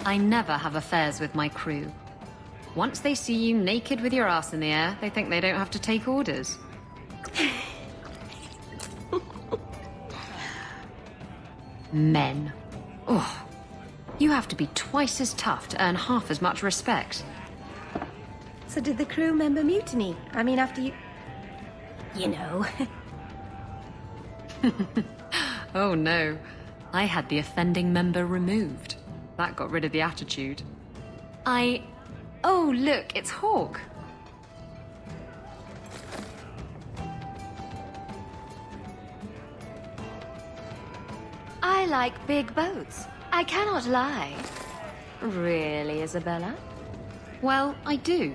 I never have affairs with my crew. Once they see you naked with your ass in the air, they think they don't have to take orders. Men. Ugh. You have to be twice as tough to earn half as much respect. So did the crew member mutiny? I mean, after you... You know. Oh no. I had the offending member removed. That got rid of the attitude. Oh, look, it's Hawke. I like big boats. I cannot lie. Really, Isabella? Well, I do.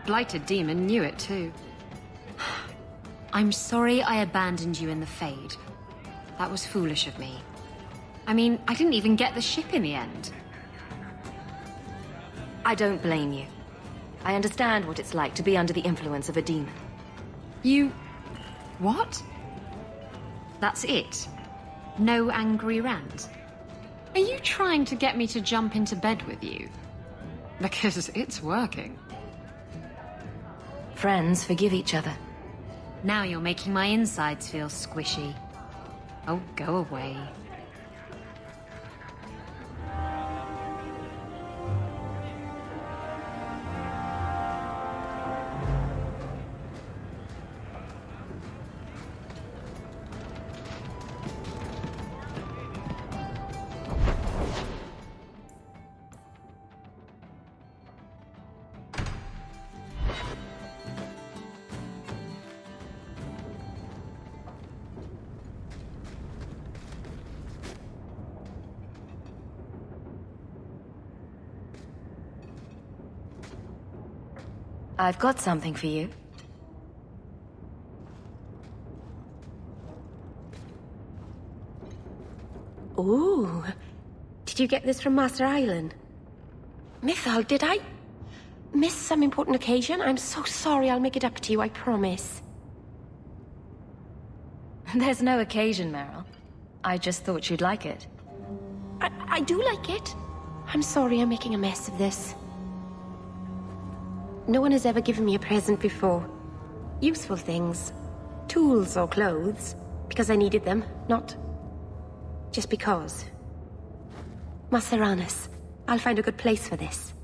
Blighted Demon knew it too. I'm sorry I abandoned you in the Fade. That was foolish of me. I mean, I didn't even get the ship in the end. I don't blame you. I understand what it's like to be under the influence of a demon. You... what? That's it? No angry rant? Are you trying to get me to jump into bed with you? Because it's working. Friends forgive each other. Now you're making my insides feel squishy. Oh, go away. I've got something for you. Ooh. Did you get this from Master Island? Mythal, did I miss some important occasion? I'm so sorry. I'll make it up to you, I promise. There's no occasion, Merrill. I just thought you'd like it. I do like it. I'm sorry I'm making a mess of this. No one has ever given me a present before. Useful things. Tools or clothes. Because I needed them, not just because. Maseranis, I'll find a good place for this.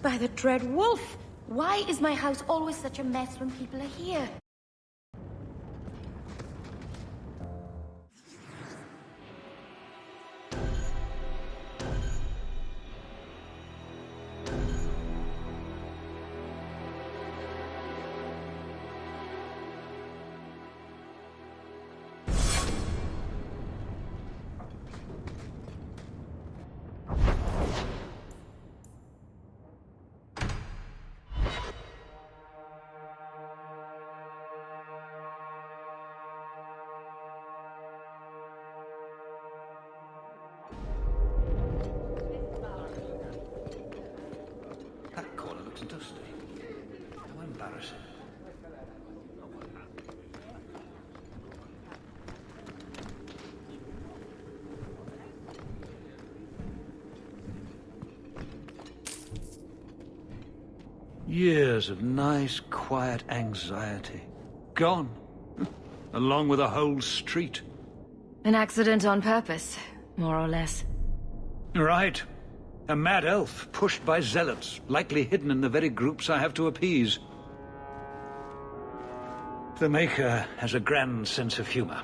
By the dread wolf! Why is my house always such a mess when people are here? Dusty. How embarrassing. Years of nice, quiet anxiety. Gone. Along with a whole street. An accident on purpose, more or less. Right. A mad elf pushed by zealots, likely hidden in the very groups I have to appease. The Maker has a grand sense of humor.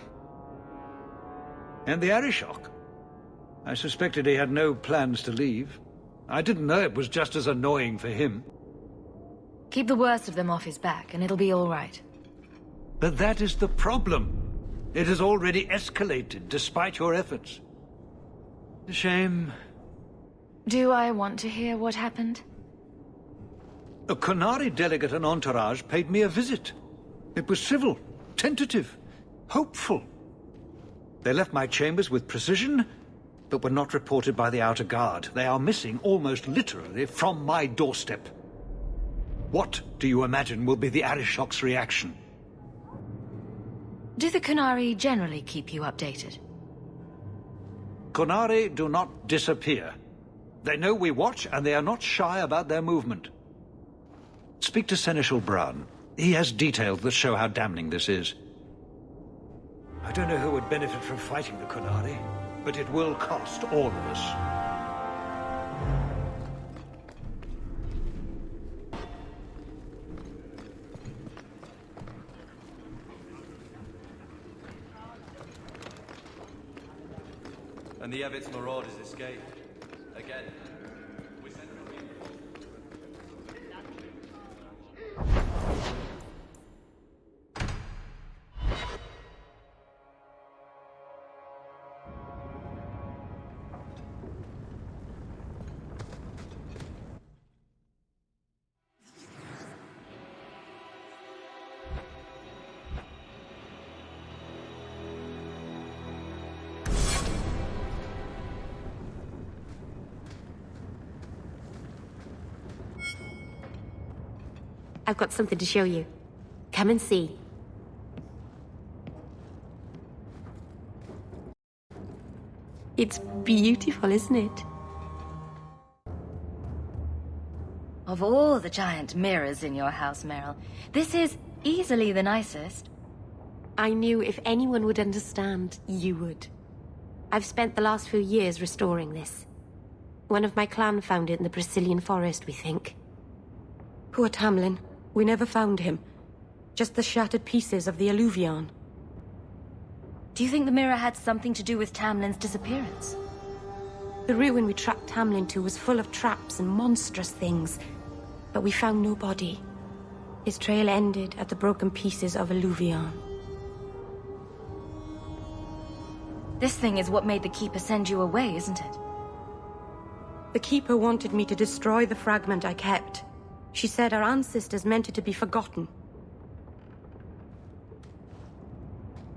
And the Arishok. I suspected he had no plans to leave. I didn't know it was just as annoying for him. Keep the worst of them off his back, and it'll be all right. But that is the problem. It has already escalated, despite your efforts. A shame. Do I want to hear what happened? A Qunari delegate and entourage paid me a visit. It was civil, tentative, hopeful. They left my chambers with precision, but were not reported by the outer guard. They are missing almost literally from my doorstep. What do you imagine will be the Arishok's reaction? Do the Qunari generally keep you updated? Qunari do not disappear. They know we watch, and they are not shy about their movement. Speak to Seneschal Brown. He has details that show how damning this is. I don't know who would benefit from fighting the Qunari, but it will cost all of us. And the Evitz marauders escaped. Again. We sent I've got something to show you. Come and see. It's beautiful, isn't it? Of all the giant mirrors in your house, Merrill, this is easily the nicest. I knew if anyone would understand, you would. I've spent the last few years restoring this. One of my clan found it in the Brazilian forest, we think. Poor Tamlin. We never found him. Just the shattered pieces of the alluvion. Do you think the mirror had something to do with Tamlin's disappearance? The ruin we tracked Tamlin to was full of traps and monstrous things, but we found no body. His trail ended at the broken pieces of alluvion. This thing is what made the Keeper send you away, isn't it? The Keeper wanted me to destroy the fragment I kept. She said our ancestors meant it to be forgotten.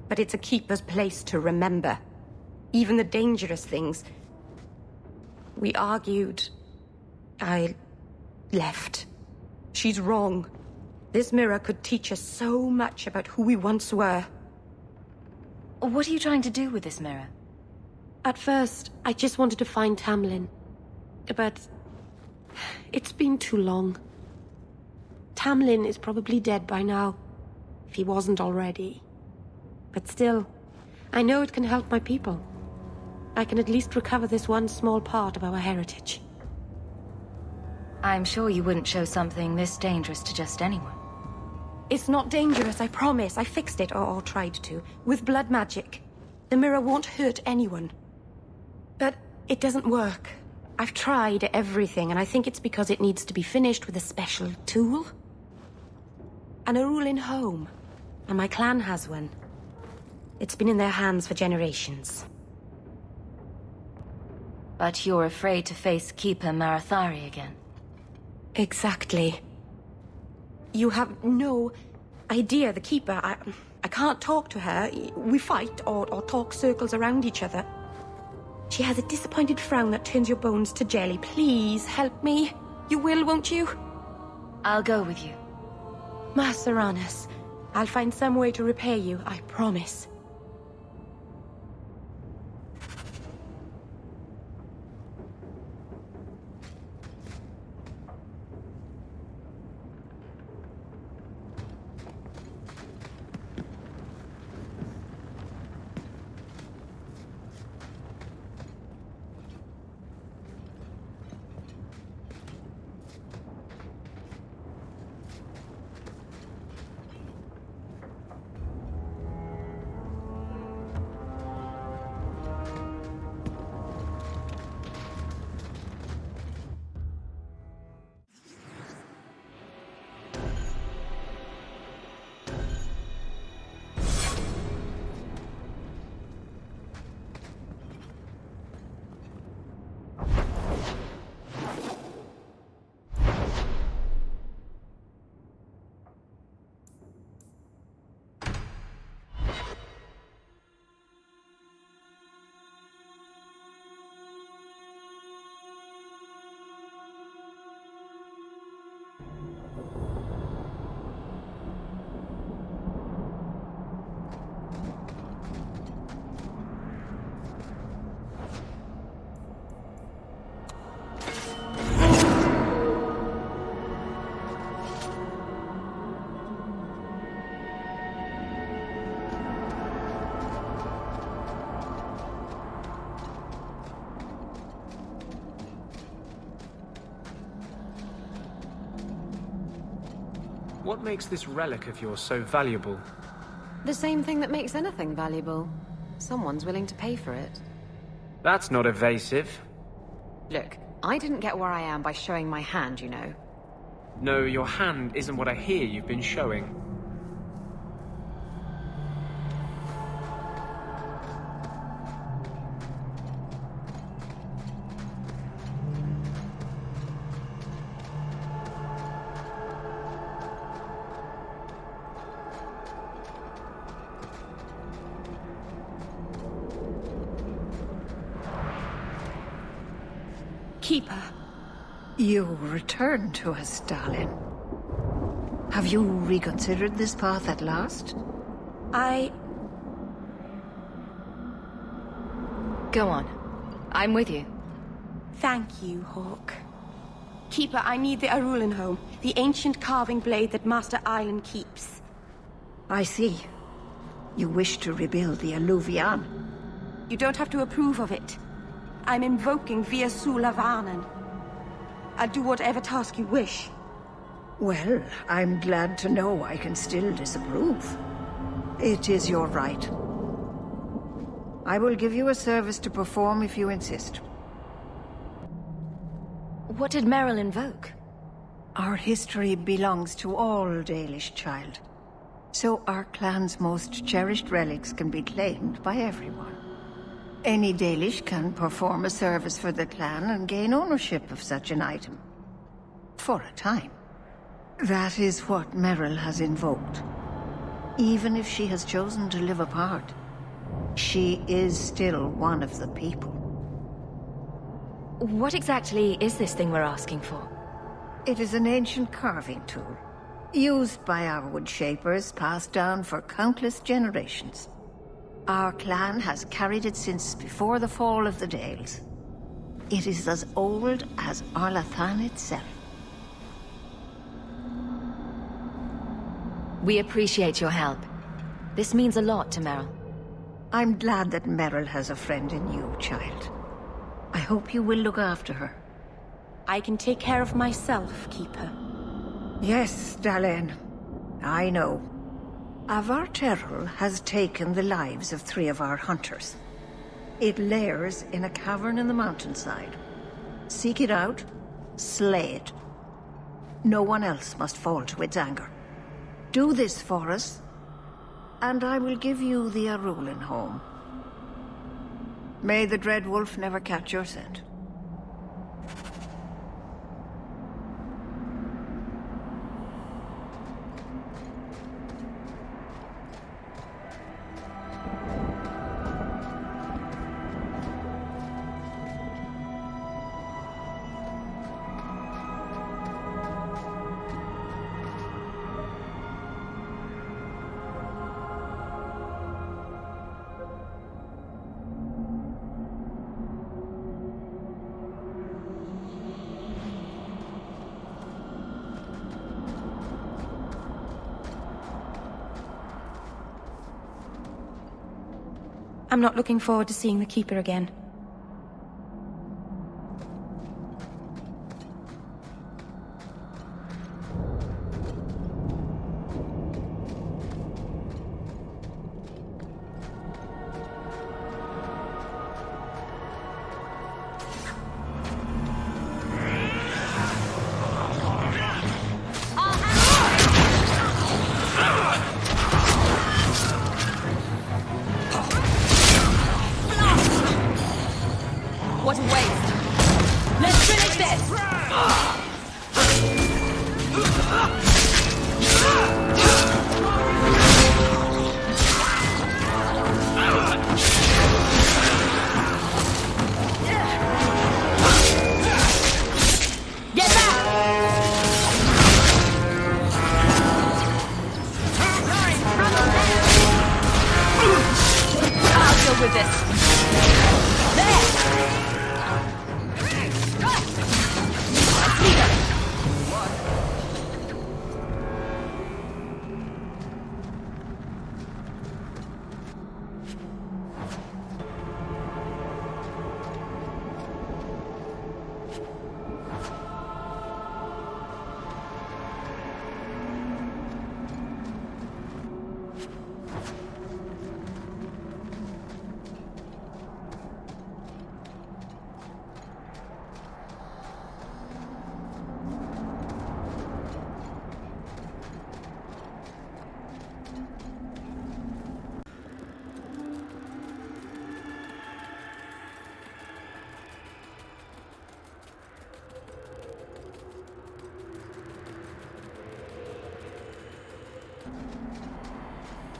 But it's a Keeper's place to remember. Even the dangerous things. We argued. I left. She's wrong. This mirror could teach us so much about who we once were. What are you trying to do with this mirror? At first, I just wanted to find Tamlin. But it's been too long. Tamlin is probably dead by now, if he wasn't already. But still, I know it can help my people. I can at least recover this one small part of our heritage. I'm sure you wouldn't show something this dangerous to just anyone. It's not dangerous, I promise. I fixed it, or tried to, with blood magic. The mirror won't hurt anyone. But it doesn't work. I've tried everything, and I think it's because it needs to be finished with a special tool. An Arulin'Holm, and my clan has one. It's been in their hands for generations. But you're afraid to face Keeper Marathari again. Exactly. You have no idea, the Keeper. I can't talk to her. We fight or talk circles around each other. She has a disappointed frown that turns your bones to jelly. Please, help me. You will, won't you? I'll go with you. Master Anus, I'll find some way to repay you, I promise. What makes this relic of yours so valuable? The same thing that makes anything valuable. Someone's willing to pay for it. That's not evasive. Look, I didn't get where I am by showing my hand, you know. No, your hand isn't what I hear you've been showing. Keeper. You returned to us, darling. Have you reconsidered this path at last? Go on. I'm with you. Thank you, Hawke. Keeper, I need the Arulin'Holm, the ancient carving blade that Master Island keeps. I see. You wish to rebuild the Alluvian. You don't have to approve of it. I'm invoking Via Sulavanen. I'll do whatever task you wish. Well, I'm glad to know I can still disapprove. It is your right. I will give you a service to perform if you insist. What did Merrill invoke? Our history belongs to all Dalish, child. So our clan's most cherished relics can be claimed by everyone. Any Dalish can perform a service for the clan and gain ownership of such an item. For a time. That is what Merrill has invoked. Even if she has chosen to live apart, she is still one of the people. What exactly is this thing we're asking for? It is an ancient carving tool, used by our wood shapers, passed down for countless generations. Our clan has carried it since before the fall of the Dales. It is as old as Arlathan itself. We appreciate your help. This means a lot to Merrill. I'm glad that Merrill has a friend in you, child. I hope you will look after her. I can take care of myself, Keeper. Yes, Dalen. I know. Avar Terrell has taken the lives of 3 of our hunters. It lairs in a cavern in the mountainside. Seek it out, slay it. No one else must fall to its anger. Do this for us, and I will give you the Arulin'Holm. May the Dread Wolf never catch your scent. I'm not looking forward to seeing the Keeper again. What a waste! Let's finish this! Get back! I'll deal with this. There!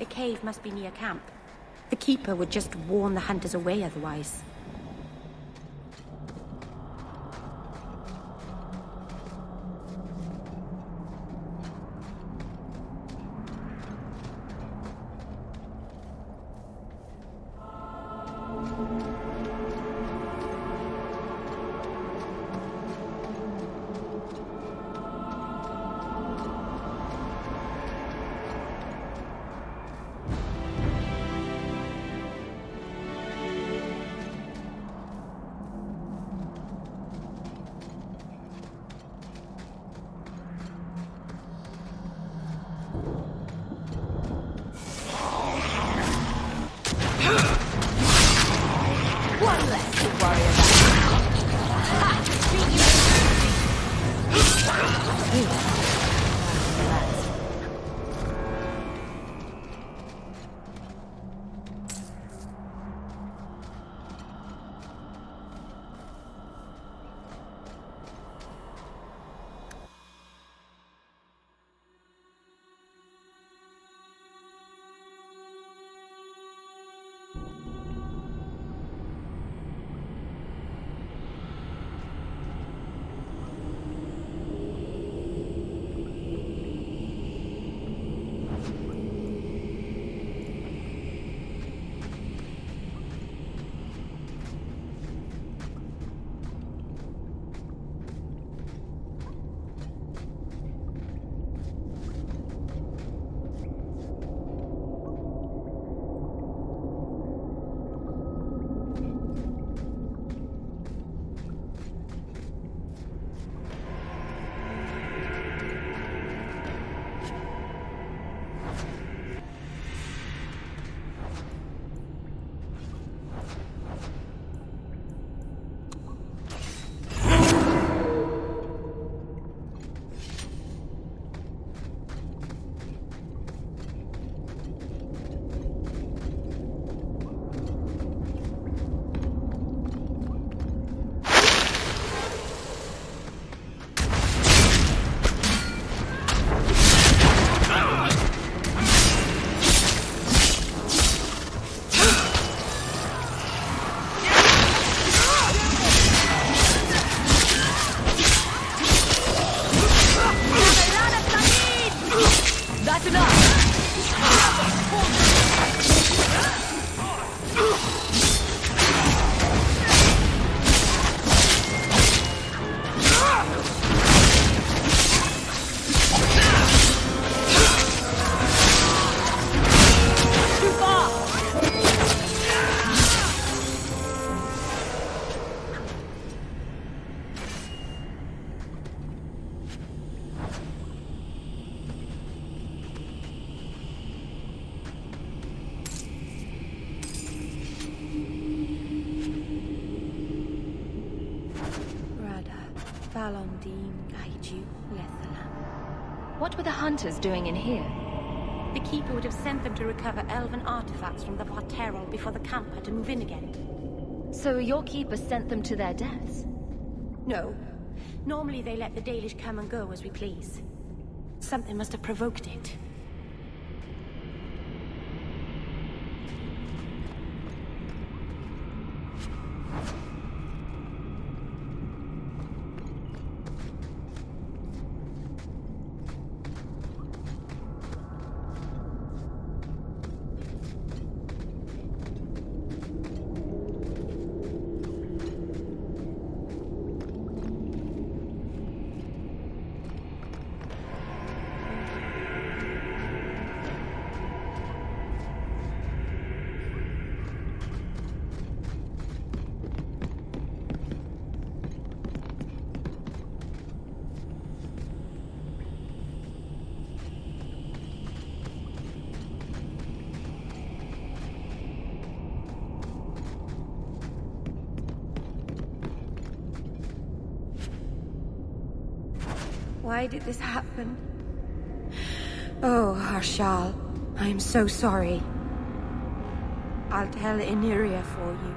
the cave must be near camp. The Keeper would just warn the hunters away otherwise. What were the hunters doing in here? The Keeper would have sent them to recover elven artifacts from the Parterol before the camp had to move in again. So your Keeper sent them to their deaths? No. Normally they let the Dalish come and go as we please. Something must have provoked it. Why did this happen? Oh, Harshal, I'm so sorry. I'll tell Iniria for you.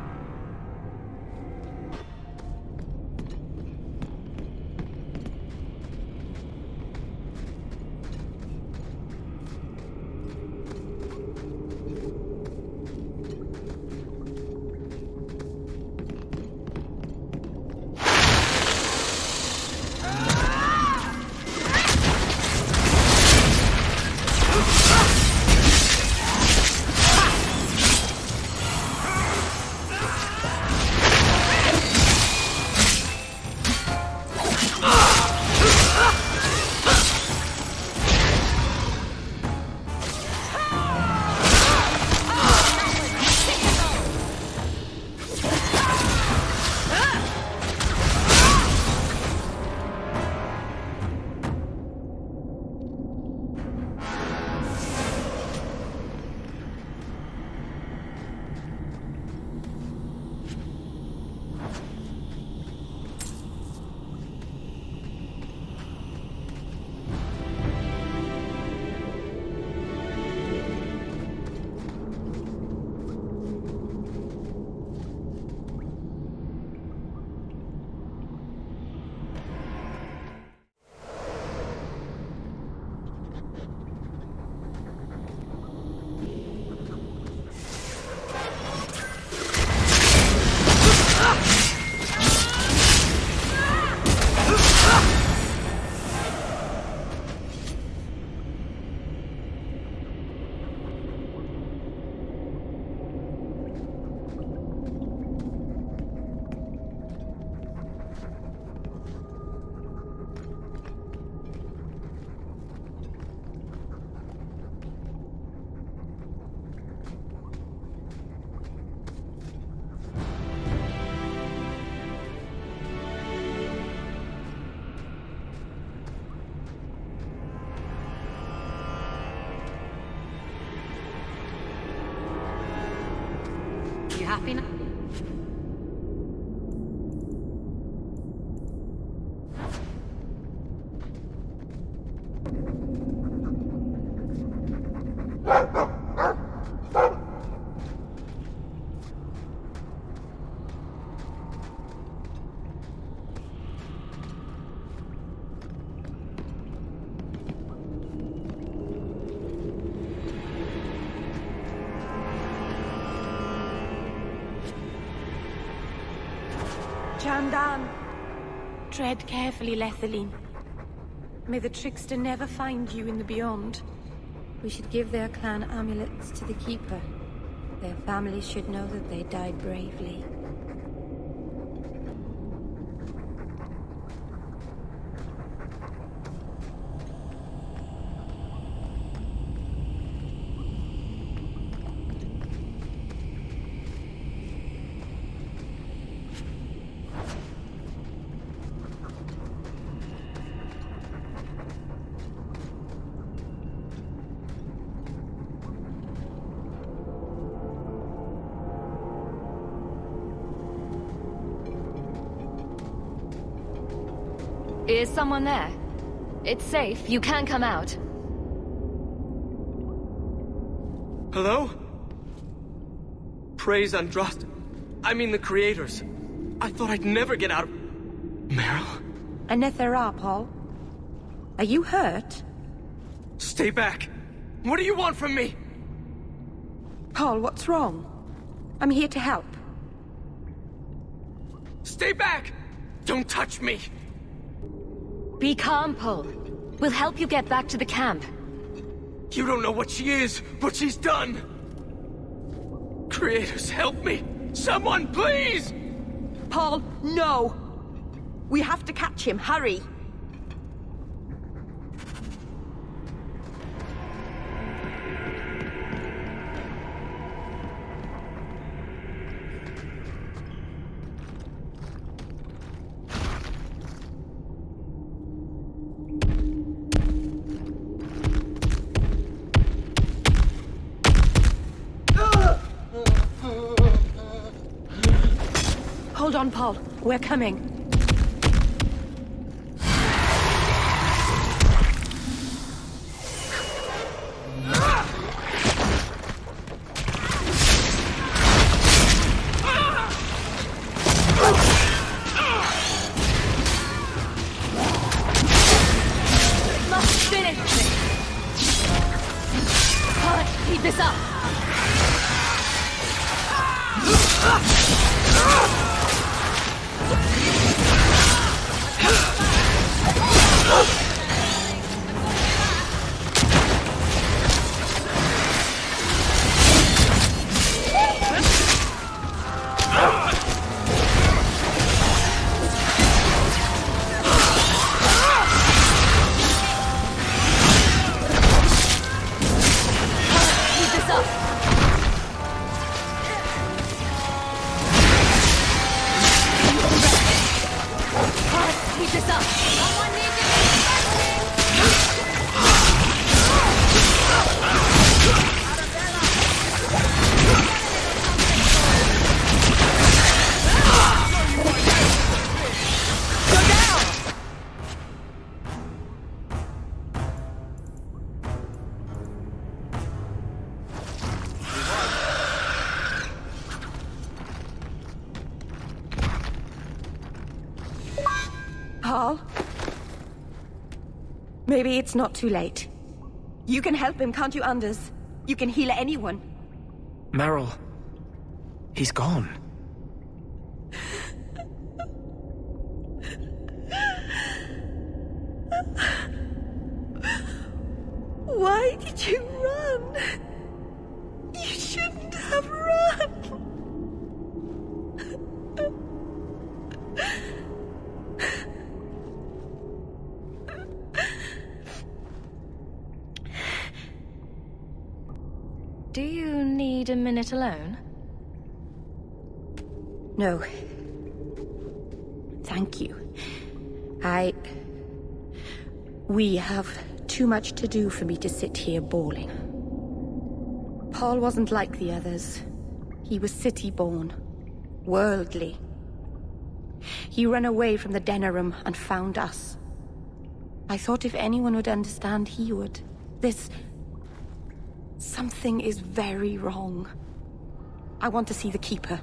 happy now? Chandan! Tread carefully, Lethaline. May the trickster never find you in the beyond. We should give their clan amulets to the Keeper. Their families should know that they died bravely. Is someone there? It's safe. You can come out. Hello? Praise Andraste. I mean the creators. I thought I'd never get out of... Merrill? Anethera, Paul. Are you hurt? Stay back. What do you want from me? Paul, what's wrong? I'm here to help. Stay back! Don't touch me! Be calm, Paul. We'll help you get back to the camp. You don't know what she is, what she's done! Creators, help me! Someone, please! Paul, no! We have to catch him, hurry! Hold on, Paul. We're coming. Must finish this! Can't keep this up! Paul? Maybe it's not too late. You can help him, can't you, Anders? You can heal anyone. Merrill. He's gone. Why did you run? You shouldn't have run. Do you need a minute alone? No. Thank you. We have too much to do for me to sit here bawling. Paul wasn't like the others. He was city-born, worldly. He ran away from the Denerim and found us. I thought if anyone would understand, he would. Something is very wrong. I want to see the Keeper.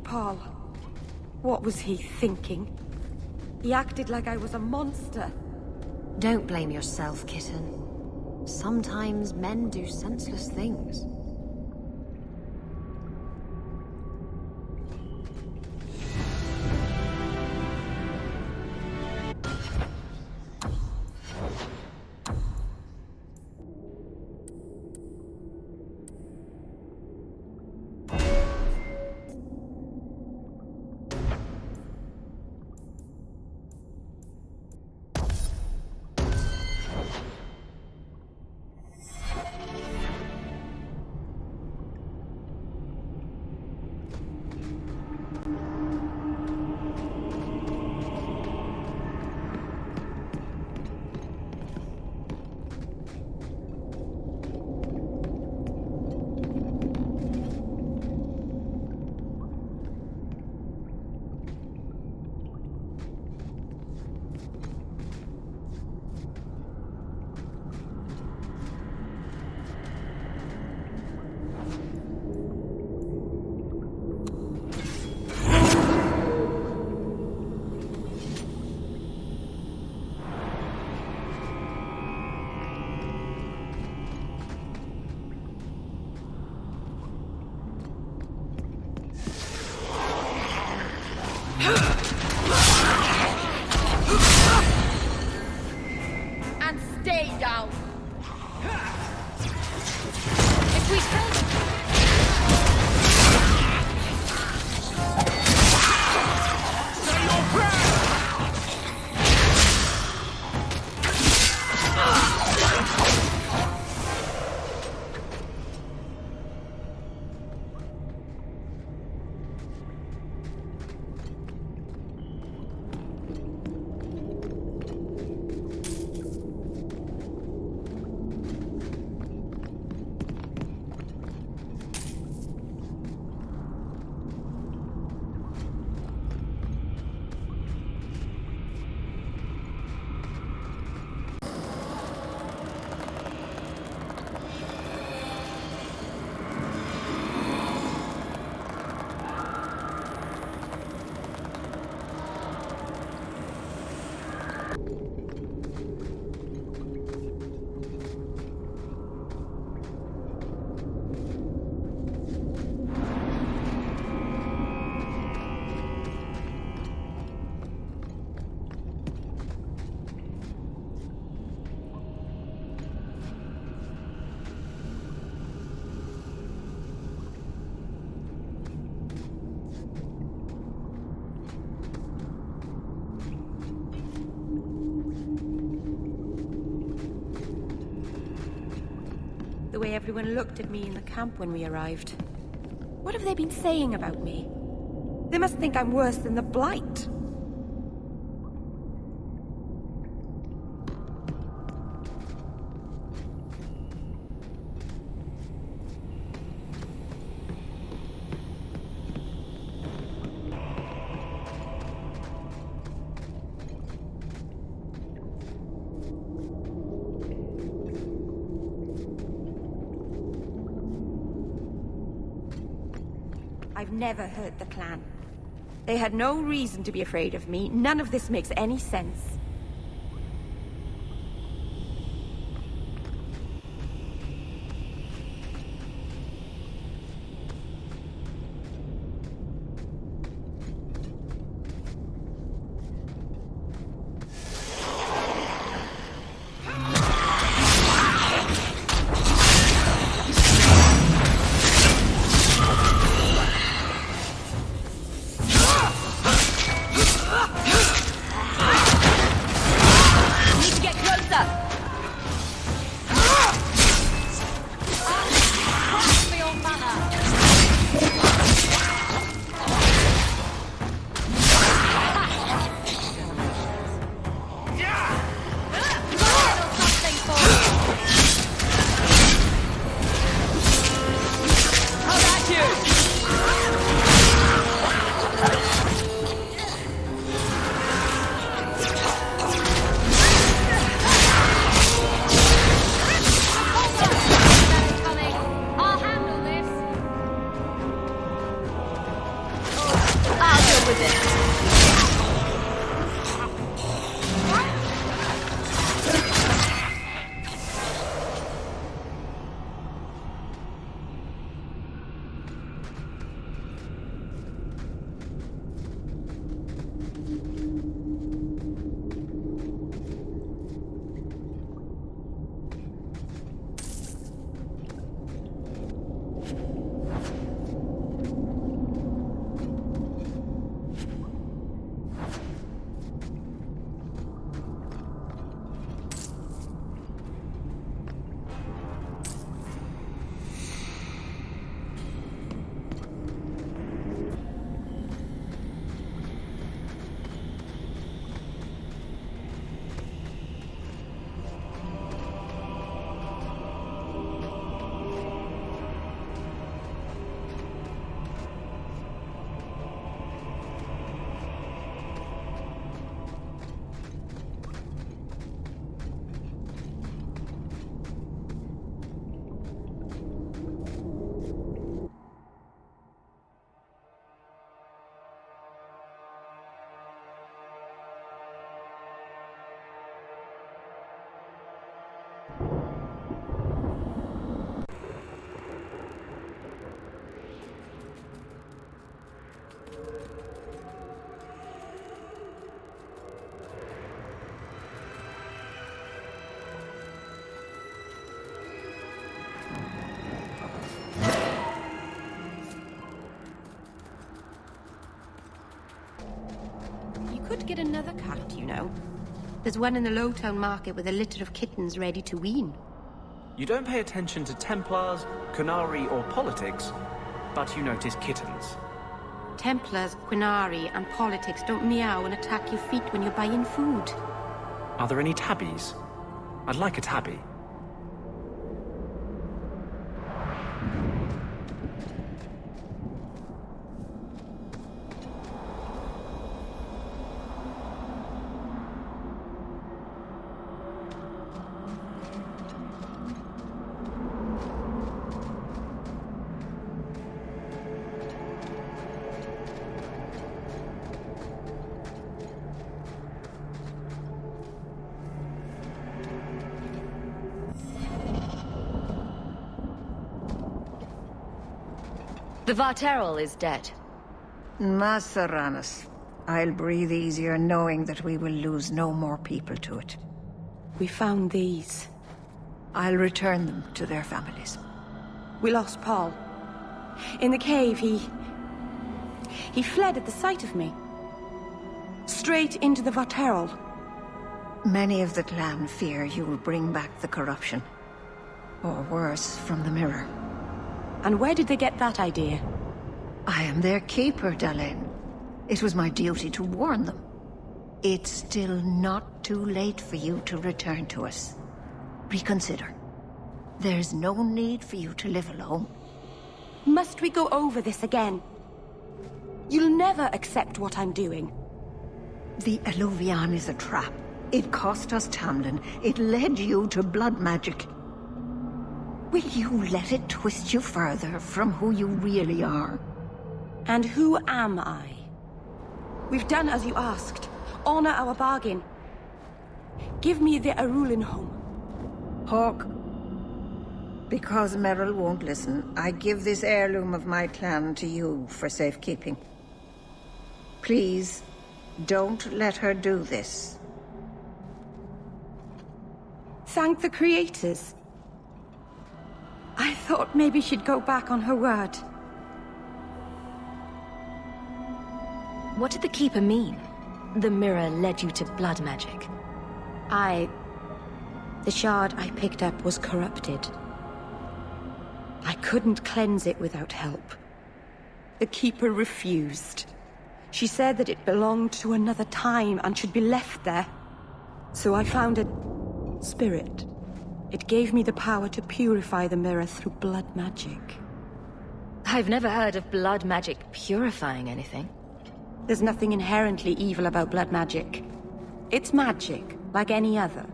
Paul, what was he thinking? He acted like I was a monster. Don't blame yourself, kitten. Sometimes men do senseless things. And stay down. If we tell them... Say your prayer! the way everyone looked at me in the camp when we arrived. What have they been saying about me? They must think I'm worse than the Blight. I've never hurt the clan. They had no reason to be afraid of me. None of this makes any sense. Could get another cat, you know. There's one in the Lowtown market with a litter of kittens ready to wean. You don't pay attention to Templars, Qunari, or politics, but you notice kittens. Templars, Qunari, and politics don't meow and attack your feet when you're buying food. Are there any tabbies? I'd like a tabby. The Varterol is dead. Masaranas. I'll breathe easier knowing that we will lose no more people to it. We found these. I'll return them to their families. We lost Paul. In the cave, he fled at the sight of me. Straight into the Varterol. Many of the clan fear you will bring back the corruption. Or worse, from the mirror. And where did they get that idea? I am their keeper, Dalen. It was my duty to warn them. It's still not too late for you to return to us. Reconsider. There's no need for you to live alone. Must we go over this again? You'll never accept what I'm doing. The Eluvian is a trap. It cost us Tamlin. It led you to blood magic. Will you let it twist you further from who you really are? And who am I? We've done as you asked. Honor our bargain. Give me the Arulin'Holm. Hawke, because Merrill won't listen, I give this heirloom of my clan to you for safekeeping. Please, don't let her do this. Thank the creators. I thought maybe she'd go back on her word. What did the Keeper mean? The mirror led you to blood magic. The shard I picked up was corrupted. I couldn't cleanse it without help. The Keeper refused. She said that it belonged to another time and should be left there. So I found a spirit. It gave me the power to purify the mirror through blood magic. I've never heard of blood magic purifying anything. There's nothing inherently evil about blood magic. It's magic, like any other.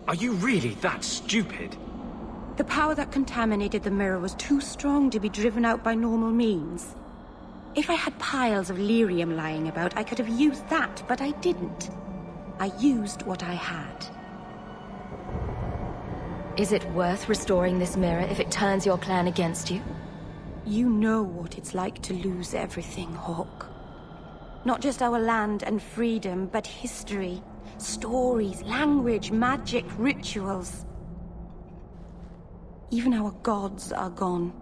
Are you really that stupid? The power that contaminated the mirror was too strong to be driven out by normal means. If I had piles of lyrium lying about, I could have used that, but I didn't. I used what I had. Is it worth restoring this mirror if it turns your clan against you? You know what it's like to lose everything, Hawke. Not just our land and freedom, but history, stories, language, magic, rituals. Even our gods are gone.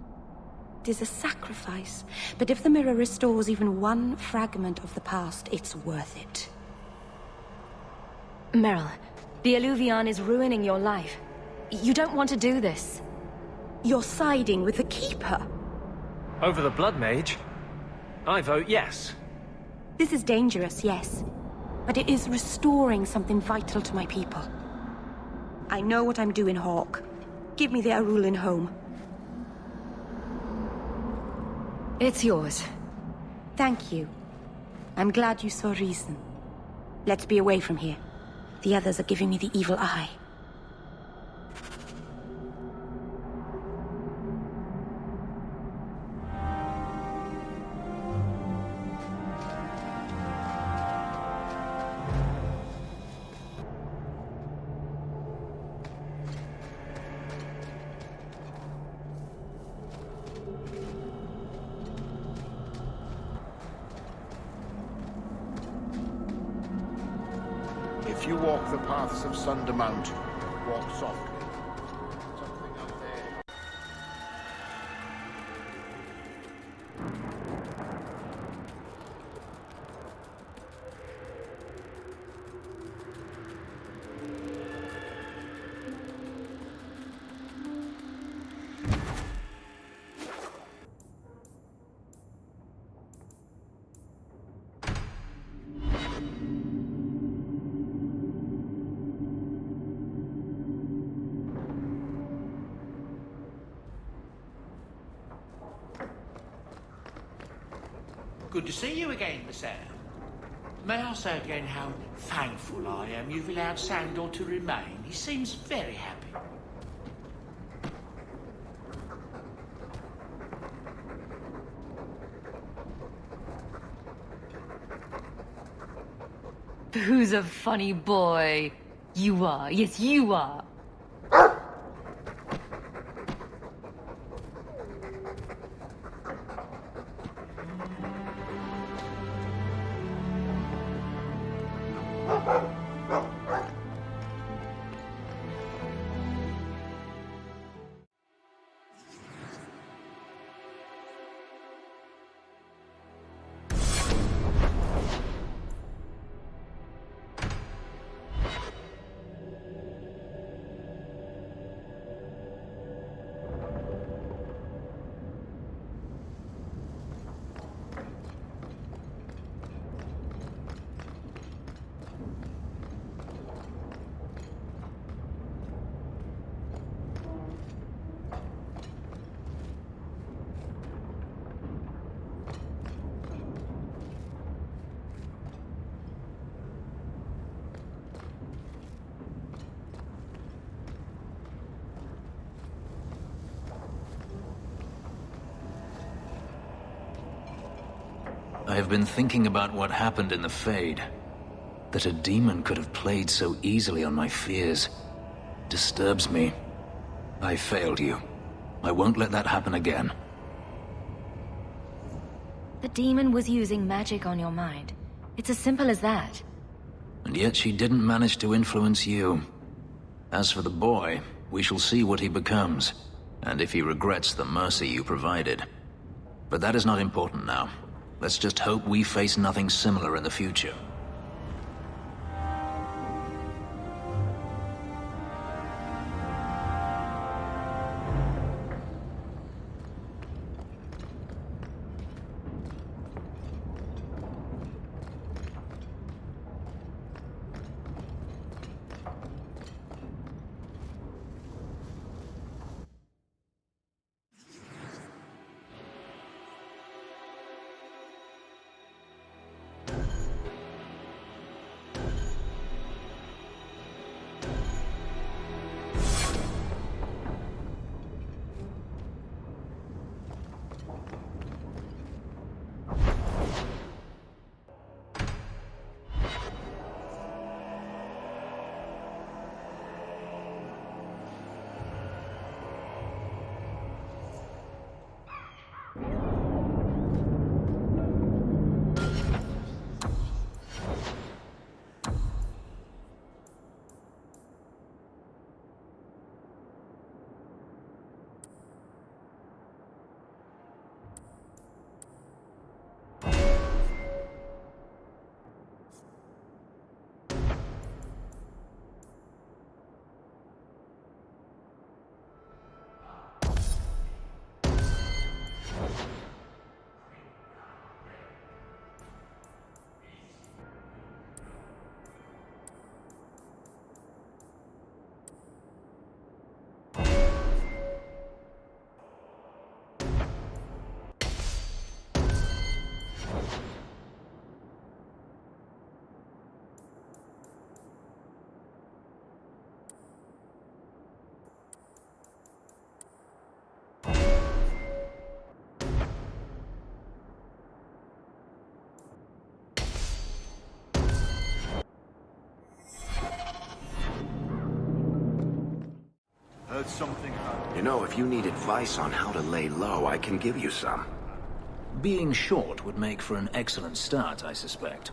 It is a sacrifice, but if the mirror restores even one fragment of the past, it's worth it. Merrill, the Eluvian is ruining your life. You don't want to do this. You're siding with the Keeper. Over the Blood Mage? I vote yes. This is dangerous, yes. But it is restoring something vital to my people. I know what I'm doing, Hawke. Give me the Arulin'Holm. It's yours. Thank you. I'm glad you saw reason. Let's be away from here. The others are giving me the evil eye. If you walk the paths of Sunder Mountain, walk softly. Something up there. Good to see you again, Miss Anne. May I say again how thankful I am you've allowed Sandor to remain. He seems very happy. Who's a funny boy? You are. Yes, you are. I have been thinking about what happened in the Fade. That a demon could have played so easily on my fears disturbs me. I failed you. I won't let that happen again. The demon was using magic on your mind. It's as simple as that. And yet she didn't manage to influence you. As for the boy, we shall see what he becomes, and if he regrets the mercy you provided. But that is not important now. Let's just hope we face nothing similar in the future. Heard something about... You know, if you need advice on how to lay low, I can give you some. Being short would make for an excellent start, I suspect.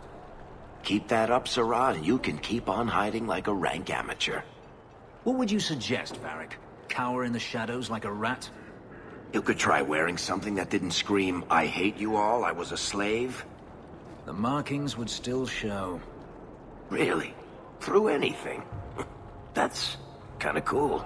Keep that up, Sirrah, and you can keep on hiding like a rank amateur. What would you suggest, Varric? Cower in the shadows like a rat? You could try wearing something that didn't scream, "I hate you all, I was a slave." The markings would still show. Really? Through anything? That's kinda cool.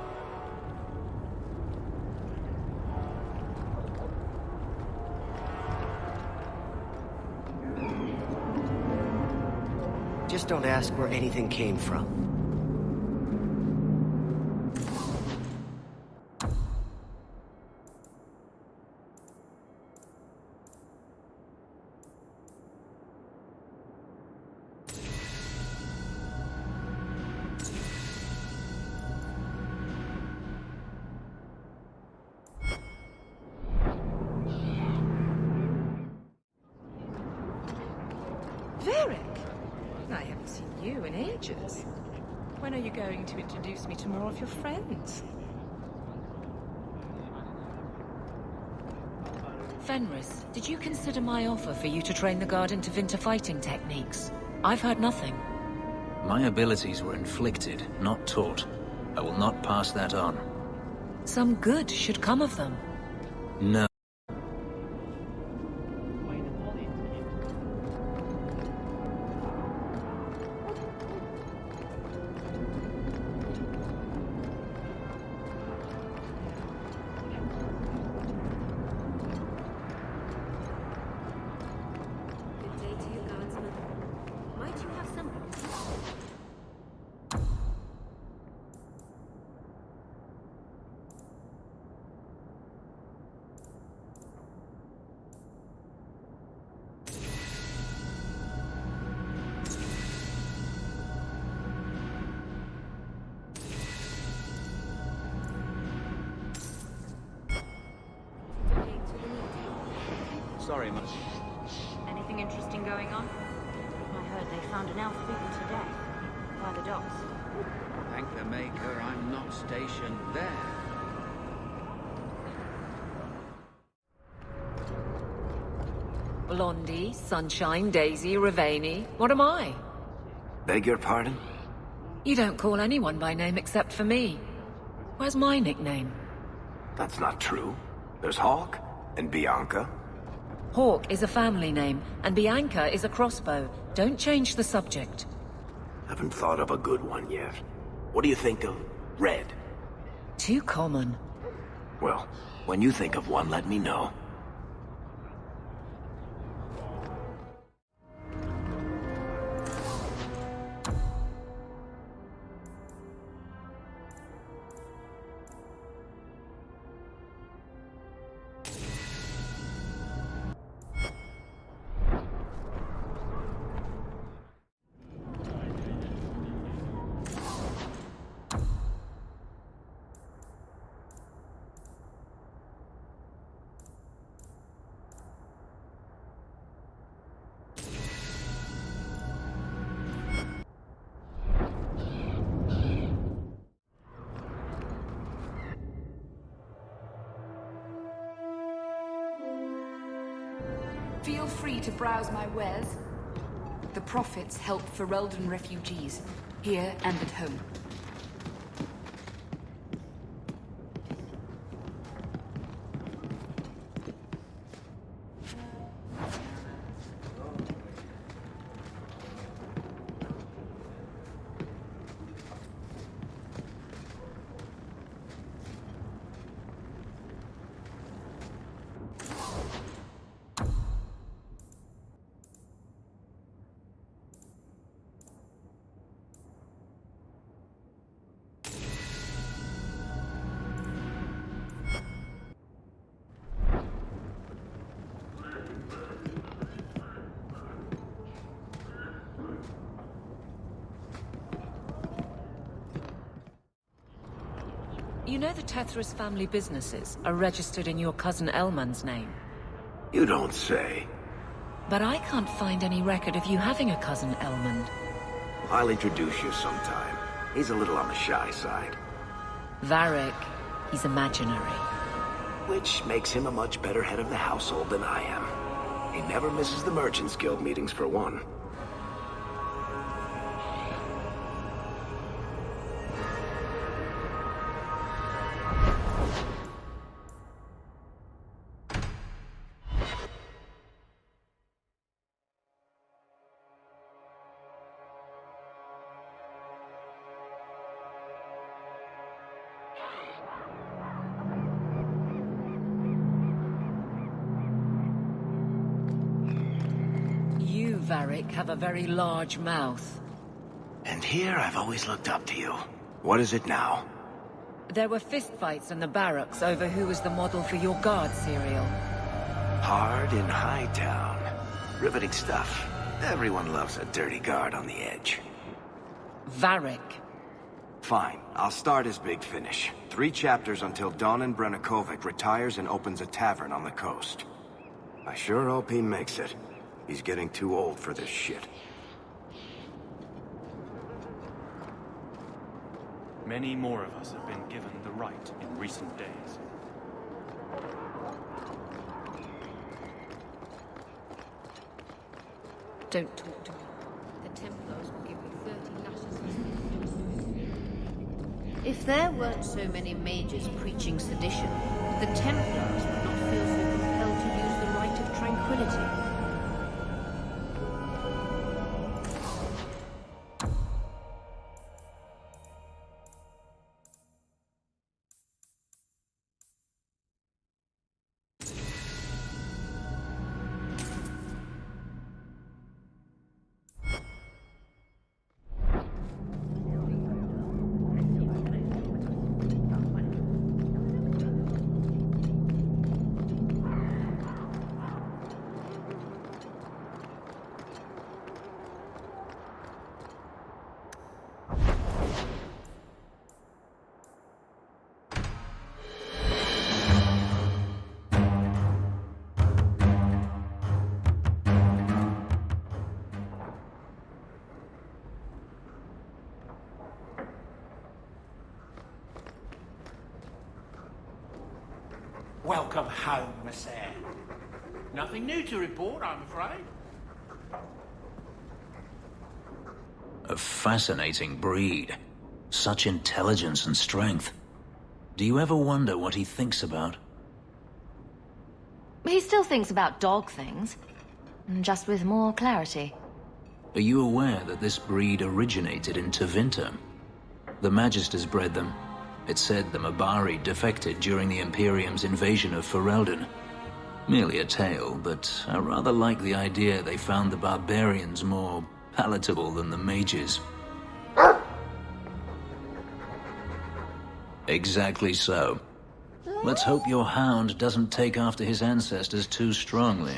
Just don't ask where anything came from. Varric? I haven't seen you in ages. When are you going to introduce me to more of your friends? Fenris, did you consider my offer for you to train the Guard into Vinter fighting techniques? I've heard nothing. My abilities were inflicted, not taught. I will not pass that on. Some good should come of them. No. Sorry, much. Anything Anything interesting going on? I heard they found an elf beaten to death by the docks. Thank the Maker I'm not stationed there. Blondie, Sunshine, Daisy, Ravani. What am I? Beg your pardon? You don't call anyone by name except for me. Where's my nickname? That's not true. There's Hawke and Bianca. Hawke is a family name, and Bianca is a crossbow. Don't change the subject. Haven't thought of a good one yet. What do you think of Red? Too common. Well, when you think of one, let me know. Feel free to browse my wares. The profits help Ferelden refugees, here and at home. You know the Tethras family businesses are registered in your cousin Elman's name. You don't say. But I can't find any record of you having a cousin Elmond. I'll introduce you sometime. He's a little on the shy side. Varric, he's imaginary. Which makes him a much better head of the household than I am. He never misses the Merchants Guild meetings for one. Varric have a very large mouth. And here I've always looked up to you. What is it now? There were fistfights in the barracks over who was the model for your guard cereal. Hard in Hightown. Riveting stuff. Everyone loves a dirty guard on the edge. Varric. Fine. I'll start as Big Finish. 3 chapters until Donan Brennakovic retires and opens a tavern on the coast. I sure hope he makes it. He's getting too old for this shit. Many more of us have been given the right in recent days. Don't talk to me. The Templars will give you 30 lashes. If there weren't so many mages preaching sedition, the Templars would not feel so compelled to use the right of tranquility. Welcome home, Monsieur. Nothing new to report, I'm afraid. A fascinating breed. Such intelligence and strength. Do you ever wonder what he thinks about? He still thinks about dog things, just with more clarity. Are you aware that this breed originated in Tevinter? The Magisters bred them. It said the Mabari defected during the Imperium's invasion of Ferelden. Merely a tale, but I rather like the idea they found the barbarians more palatable than the mages. Exactly so. Let's hope your hound doesn't take after his ancestors too strongly,